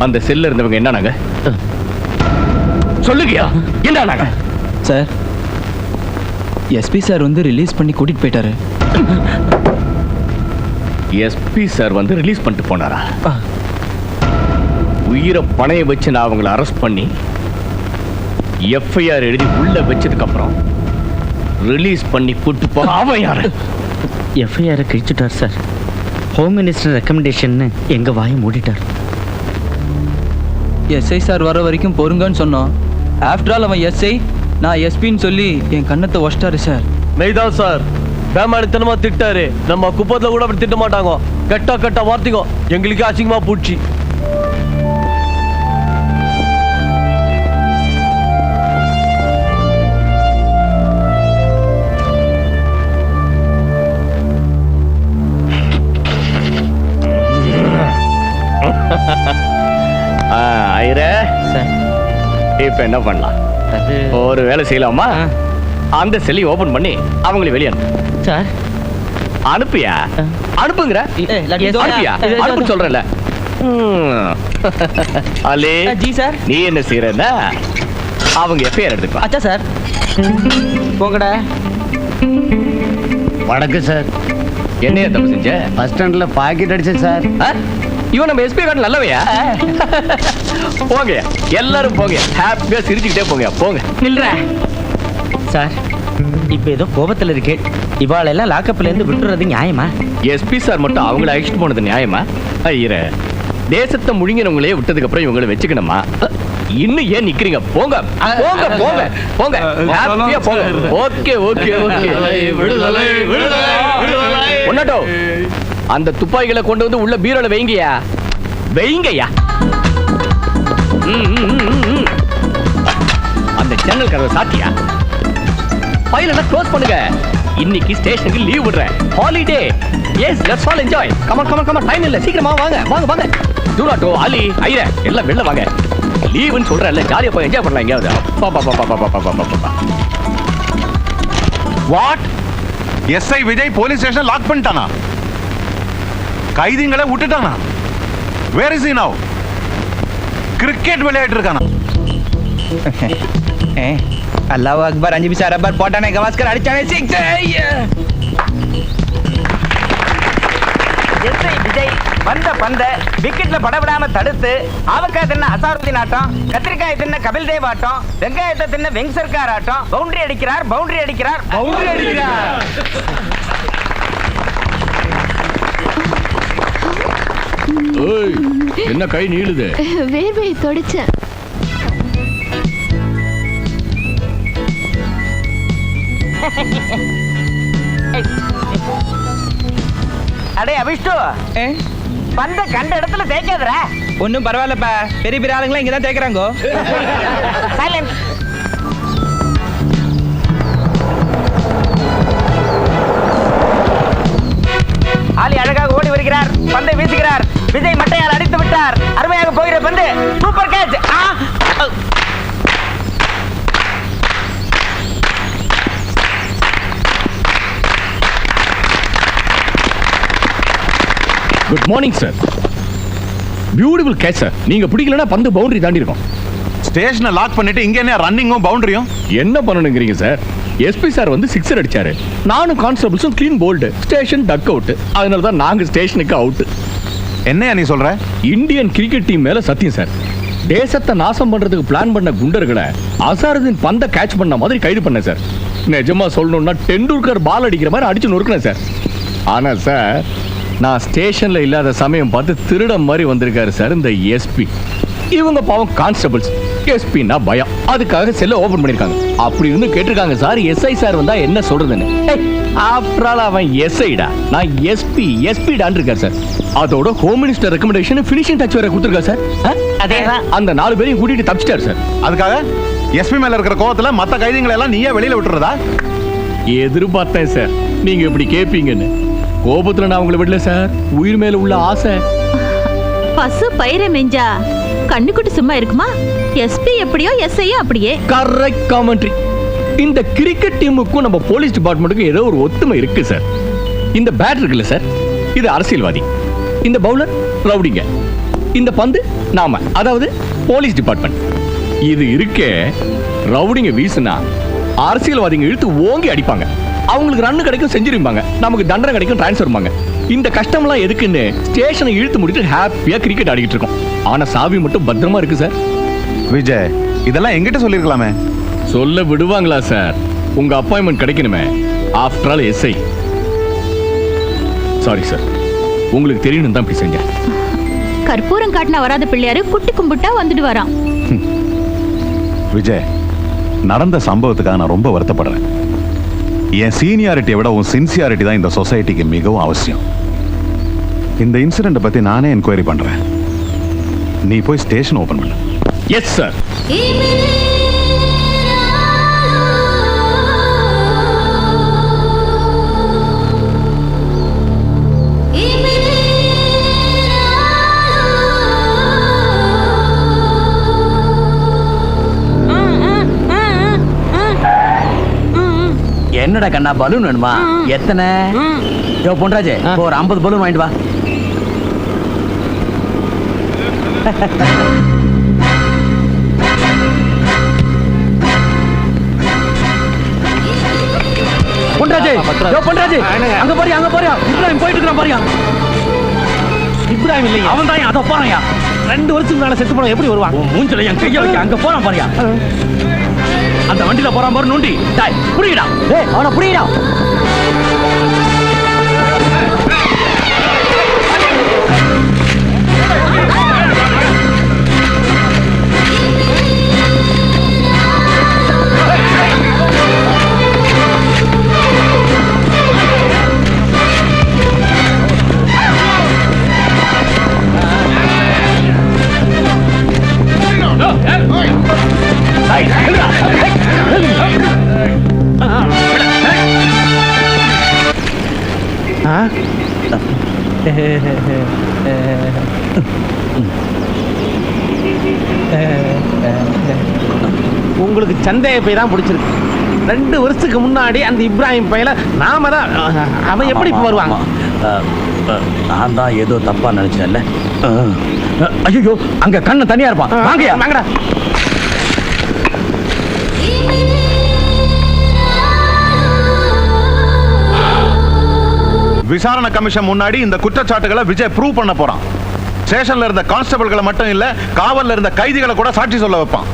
அந்த செல்ல இருந்தவங்க என்னன்னாங்க? சொல்லுங்கயா, என்னன்னாங்க? சார், எஸ்பி சார் வந்து ரிலீஸ் பண்ணி கூட்டிட்டு போயிட்டாரு. எஸ்பி சார் வந்து ரிலீஸ் பண்ணிட்டு போனாரா? உயிரை பணைய வச்சு நான் அவங்களை அரெஸ்ட் பண்ணி எஃப்ஐஆர் எழுதி உள்ள வச்சதுக்கு அப்புறம் ரிலீஸ் பண்ணி கூட்டு போ. அவன் யாரு? எஃப்ஐஆரை கிழிச்சுட்டார் சார். ஹோம் மினிஸ்டர் ரெக்கமெண்டேஷன் எங்க வாயை மூடிட்டார். எஸ்ஐ சார் வர வரைக்கும் பொறுங்கன்னு சொன்னோம். ஆஃப்டர் ஆல் அவன் எஸ்ஐ, நான் எஸ்பின்னு சொல்லி என் கண்ணத்தை ஒஷ்டாரு சார். மெய்தான் சார், பேமானித்தனமா திட்டாரு. நம்ம குப்பத்துல கூட அப்படி திட்ட மாட்டாங்க. கெட்ட கெட்ட வார்த்தைங்க எங்களுக்கு அசிங்கமா பூச்சி. இப்ப என்ன பண்ணலாம்? ஒரு வேலை செய்யலாமா? அந்த செல்லை ஓபன் பண்ணி அவங்களை வெளியே அனுப்பு சார். அனுப்பியா? அனுப்புங்கற. அனுப்பியா? அனுப்பு சொல்றேன்ல. அலே ஜி சார். நீ என்ன செய்யறன்னா அவங்க எஃப்ஐஆர் எடுத்துப்பா. அச்சா சார், போங்கடா. வணக்கம் சார். என்ன தப்பு செஞ்ச? பஸ் ஸ்டாண்ட்ல பாக்கெட் அடிச்சேன் சார். இவன் நம்ம எஸ்பி கார்டு நல்லவையா? போங்க எல்லாரும் போங்க, ஹாப்பியா சிரிச்சுக்கிட்டே போங்க. போங்க. நில்ற சார். இப்ப ஏதோ கோபத்துல இருக்கு. இவாளெல்லாம் லாக்கப்ல இருந்து விட்டுறது நியாயமா? எஸ்பி சார் மட்டும் அவங்கள அழைச்சிட்டு போனது நியாயமா? ஐயர, தேசத்தை முழுங்கினவங்களே விட்டதுக்கு அப்புறம் இவங்களை வச்சுக்கணுமா? இன்னும் ஏன் நிக்கிறீங்க? போங்க போங்க போங்க போங்க, ஹாப்பியா போங்க. Okay okay okay. விடுதலை விடுதலை விடுதலை. ஒன்னடோ அந்த துப்பாக்கிகளை கொண்டு வந்து உள்ள பீரோல வைங்கயா. வைங்கயா. அந்த ஜன்னல் கதவை சாத்தியா? ஃபைல க்ளோஸ் பண்ணுங்க. இன்னைக்கு ஸ்டேஷனுக்கு லீவ் விடுறேன். Holiday. Yes, let's all enjoy. Come on come on come on. Time இல்ல, சீக்கிரமா வாங்க வாங்க வாங்க. டூராட்டோ, அலி, ஐரே எல்லாம் வெளில வாங்க. லீவுன்னு சொல்றேன்ல, ஜாலியா போய் என்ஜாய் பண்ணலாம் எங்கயாவது. What? SI Vijay police station lock பண்ணிட்டானா? கைதிங்களை விட்டுட்டானா? Where is he now? Cricket விளையாட்டு இருக்கானா? அல்லாஹ் அக்பர். 5 பிசா ரப்பர் போட்டானே, கவாஸ்கர் அடிச்சானே, சிக்ஸ். எஸ்ஐ விஜய் வந்த பந்த விக்கெட்ல படவிடாம தடுத்து, ஆவக்காய் தின்ன அசாருதீன் ஆட்டம், கத்திரிக்காய் தின்ன கபில் தேவ் ஆட்டம், வெங்காயத்தை தின்ன வெங் சர்க்கார் ஆட்டம். பவுண்டரி அடிக்கிறார் பவுண்டரி அடிக்கிறார் பவுண்டரி அடிக்கிறார். என்ன கை நீளுது? வேர்வையை தொடச்சேன். அடே அபிஷ்டு, பந்த கண்ட இடத்துல தேய்க்காதடா. ஒன்னும் பரவாயில்லப்பா, பெரிய பெரிய ஆளுங்களா இங்கதான் தேய்க்கிறாங்க. சைலண்ட். ஆலி அழகாக ஓடி வருகிறார், பந்தை வீசுகிறார். விஜய் மட்டையால் அடித்து விட்டார். அருமையாக போகிற பந்து, super catch. Good morning sir. Beautiful catch sir. நீங்க பிடிக்கலனா பந்து பவுண்டரி தாண்டி இருக்கும். ஸ்டேஷனை லாக் பண்ணிட்டு இங்க என்ன ரன்னிங்கும் பவுண்டரியும்? என்ன பண்ணணுங்கிறீங்க சார்? எஸ்பி சார் வந்து சிக்ஸர் அடிச்சாரு. நானும் கான்ஸ்டபிள்ஸும் clean bowled. Station duck out. அதனால தான் நாங்க ஸ்டேஷனுக்கு அவுட். என்னையா நீ சொல்ற? இந்தியன் கிரிக்கெட் டீம் மேல சத்தியம் சார். தேசத்தை நாசம் பண்றதுக்கு பிளான் பண்ண குண்டர்களை அசாருதீன் பந்த கேட்ச் பண்ண மாதிரி கைது பண்ண சார். நிஜமா சொல்லணும்னா டெண்டுல்கர் பால் அடிக்கிற மாதிரி அடிச்சு நொறுக்கினேன் சார். ஆனா சார், நான் ஸ்டேஷன்ல இல்லாத சமயம் பார்த்து திருட மாதிரி வந்திருக்காரு சார் இந்த எஸ்பி. இவங்க பாவம் கான்ஸ்டபிள்ஸ். எஸ்பின்னா பயம். அதுக்காக செல்ல ஓபன் பண்ணிருக்காங்க. அப்படி இருந்து கேட்டிருக்காங்க சார், எஸ்ஐ சார் வந்தா என்ன சொல்றதுன்னு. ஆஃப்டர் ஆல் அவன் எஸ்ஐடா, நான் எஸ்பி. எஸ்பிடான் இருக்கார் சார். அதோட home minister recommendation finishing touch வேற கொடுத்துருக்கா சார். அதேதான். அந்த 4 பேரையும் கூட்டிட்டு தப்பிச்சிட்டாரு சார். அதுக்காக எஸ்பி மேல இருக்கிற கோவத்துல மத்த கைதிகளை எல்லாம் நீயே வெளியில விட்டுறதா? எதிர்பார்த்தேன் சார் நீங்க இப்படி கேட்பீங்கன்னு. கோபத்துல நான் உங்களை விடல சார். உயிர் மேல உள்ள ஆசை. பசு பயிரை மெஞ்சா கண்ணுக்குட்டி சும்மா இருக்குமா? எஸ்பி எப்படியோ எஸ்ஐ அப்படியே. Correct commentary. இந்த கிரிக்கெட் டீமுக்கும் நம்ம போலீஸ் டிபார்ட்மெண்ட்டுக்கும் ஏதோ ஒரு ஒத்துமை இருக்கு சார். இந்த பேட் இருக்குல்ல சார், இது அரசியல்வாதி. இந்த பவுலர் ரவுடிங்க. இந்த பந்து நாம, அதாவது போலீஸ் டிபார்ட்மெண்ட். இது இருக்கே, ரவுடிங்க வீசுனா அரசியல்வாதிங்க இழுத்து ஓங்கி அடிப்பாங்க. அவங்களுக்கு ரன் கிடைக்கும், செஞ்சிருப்பாங்க. நமக்கு தண்டனை கிடைக்கும், டிரான்ஸ்ஃபர். இந்த கஷ்டம்லாம் எதுக்குன்னு ஸ்டேஷனை இழுத்து முடிட்டு ஹாப்பியா கிரிக்கெட் ஆடிக்கிட்டு இருக்கோம். ஆனா சாவி மட்டும் பத்திரமா இருக்கு சார். விஜய், இதெல்லாம் எங்கிட்ட சொல்லிருக்கலாமே. சொல்ல விடுவாங்களா சார்? உங்க அப்பாயின்மெண்ட் கிடைக்கணுமே. After all SI. Sorry sir, உங்களுக்கு தெரியணும் தான் இப்படி செஞ்சேன். கற்பூரம் காட்டினா வராத பிள்ளையாரு குட்டி கும்பிட்டா வந்துட்டு வரான். விஜய், நடந்த சம்பவத்துக்காக நான் ரொம்ப வருத்தப்படுறேன். என் சீனியாரிட்டியை விட உன் சின்சியாரிட்டி தான் இந்த சொசைட்டிக்கு மிகவும் அவசியம். இந்த இன்சிடென்ட் பத்தி நானே என்கொயரி பண்றேன். நீ போய் ஸ்டேஷன் ஓபன் பண்ணு. Yes sir. என்னடா கண்ணா, பலூன் வேணுமா? எத்தனை? பொன்ராஜே, ஒரு 50 பலூன் வாங்கிட்டு வா. பொன்ராஜே, பொன்ராஜே, அங்க பாரியா, அங்க பாரியா, இப்ராஹிம் போயிட்டு இருக்கான் பாரியா. இப்ராஹிம் இல்லையா? அவன் தான். அத போறான்யா. 2 வருஷத்துக்கு மேல செத்து போன எப்படி வருவான்? உன் மூஞ்சில என் கைய வைக்க. அங்க போறான் பாரியா. அந்த வண்டியில போறான் பாரு நோண்டி. டேய், புடிடா. டேய், அவன புடிடா. உங்களுக்கு சந்தேக பை தான் பிடிச்சிருக்கு. 2 வருஷத்துக்கு முன்னாடி அந்த இப்ராஹிம் பையல நாம தான். அவன் எப்படி இப்ப வருவாங்க? நான் தான் ஏதோ தப்பா நினைச்சேன்ல. ஐயோ, அங்க கண்ணு தனியா இருப்பான். வாங்கயா, வாங்கடா. விசாரணை கமிஷன் முன்னாடி இந்த குற்றச்சாட்டுகளை விஜய் ப்ரூவ் பண்ண போறான். ஸ்டேஷன்ல இருந்த கான்ஸ்டபிள்களை மட்டும் இல்ல, காவல்ல இருந்த கைதிகளை கூட சாட்சி சொல்ல வைப்பான்.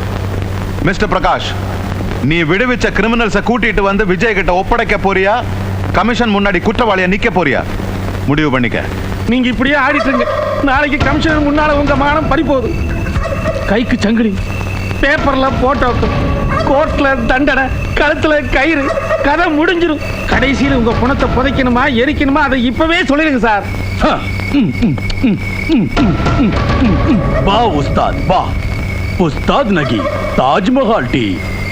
மிஸ்டர் பிரகாஷ், நீ விடுவிச்ச கிரிமினல்ஸை கூட்டிட்டு வந்து விஜய் கிட்ட ஒப்படைக்க போறியா, கமிஷன் முன்னாடி குற்றவாளியா நிக்க போறியா? முடிவு பண்ணிக்க. நீங்க இப்படியே ஆடிட்டுங்க. நாளைக்கு கமிஷனர் முன்னால உங்க மானம் பறி போகுது. கைக்கு சங்கிலி, பேப்பர்ல போட்டோ, கோர்ட்ல தண்டனை, கழுத்துல கயிறு, கதை முடிஞ்சிடும். கடைசியில் உங்க புணத்தை புதைக்கணுமா எரிக்கணுமா அதை இப்பவே சொல்லிடுங்க சார். வா உஸ்தாத், வா. உஸ்தாத் நகி, தாஜ்மஹால் டீ,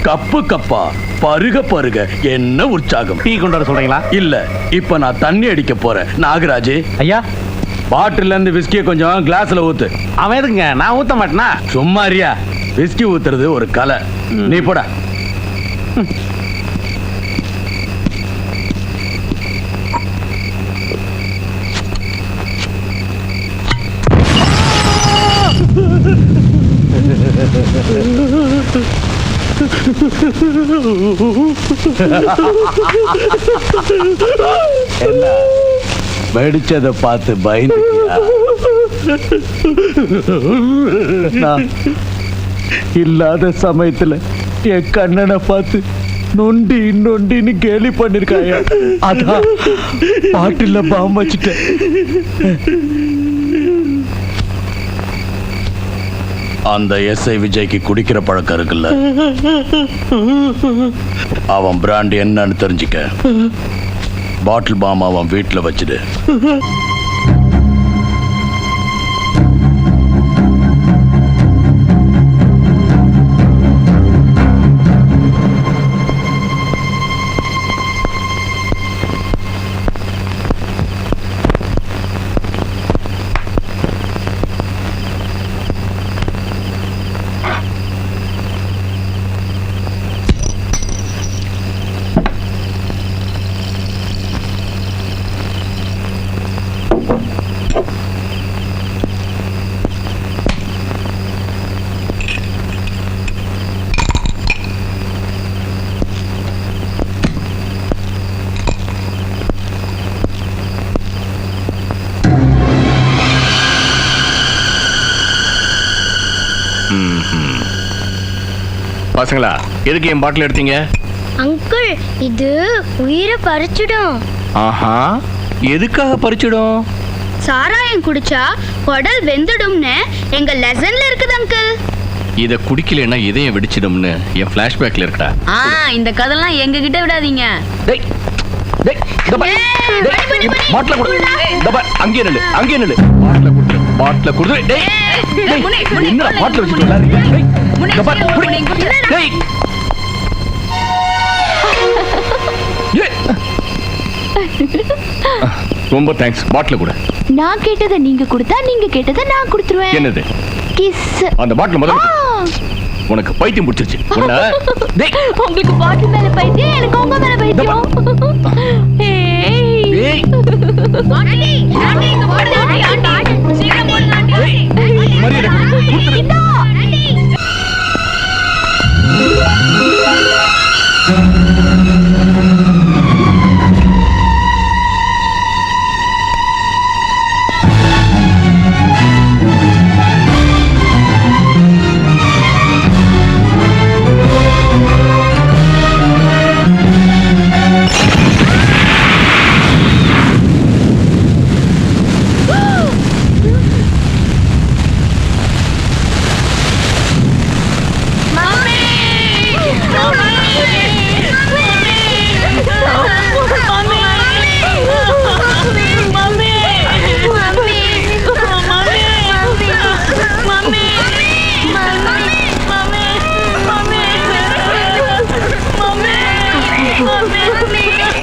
கப்பு கப்பா, பருக பருக, என்ன உற்சாகம். டீ கொண்டு வர சொல்றீங்களா? இல்ல, இப்ப நான் தண்ணி அடிக்க போறேன். நாகராஜ் ஐயா, பாட்டில இருந்து விஸ்கிய கொஞ்சம் கிளாஸ்ல ஊத்து. அவன் எதுங்க? நான் ஊத்த மாட்டேனா? சும்மாரியா, விஸ்கி ஊத்துறது ஒரு கலை. நீ போட. என்ன வெடிச்சதை பார்த்து பயந்துட்டியா? இல்லாத சமயத்துல என் கண்ணனை பார்த்து நொண்டி நொண்டின்னு கேலி பண்ணிருக்காய. அதான் பாட்டில பாம்பு வச்சுட்டேன். அந்த எஸ்ஐ விஜய்க்கு குடிக்கிற பழக்கம் இருக்குல்ல, அவன் பிராண்ட் என்னன்னு தெரிஞ்சுக்க. பாட்டில் பாம் அவன் வீட்டுல வச்சுடு. பசங்களா எதுக்கு என் பாட்டில் எடுத்தீங்க? அங்கிள் இது உயிரை பறிச்சிடும். ஆஹா, எதுக்காக பறிச்சிடும்? சாராயம் குடிச்சா குடல் வெந்துடும்னு எங்க லெசன்ல இருக்குது அங்கிள். இத குடிக்கலன்னா இதயம் வெடிச்சிடும்னு என் பிளாஷ்பேக்ல இருக்கடா. இந்த கதெல்லாம் எங்க கிட்ட விடாதீங்க. டேய் டேய் இந்த பாரு. டேய் பாட்டில் கொடு. இந்த பாரு அங்கே நில்லு, அங்கே நில்லு. பாட்டில் குடு. பாட்டில் குடு. டேய் டேய் என்ன பாட்டில் வச்சிட்டு விளையாடுறீங்க? டேய் இந்த பாரு குடு. டேய் ரொம்ப தேங்க்ஸ். பாட்டில் கொடு. நான் கேட்டதை நீங்க கொடுத்தா நீங்க கேட்டதை நான் கொடுத்துருவேன். என்னது? கிஸ். அந்த பாட்டில் முதல்ல உனக்கு பைத்தியம் பிடிச்சிருச்சு. டேய் உங்களுக்கு பாட்டில் மேல பைத்தியம், எனக்கு உங்க மேல பைத்தியம். டேய் ஆண்டி ஆண்டி இங்க போடுங்க ஆண்டி ஆண்டி சீக்கிரம் போடுங்க ஆண்டி. மரியாதை கொடுத்துடு. ஆண்டி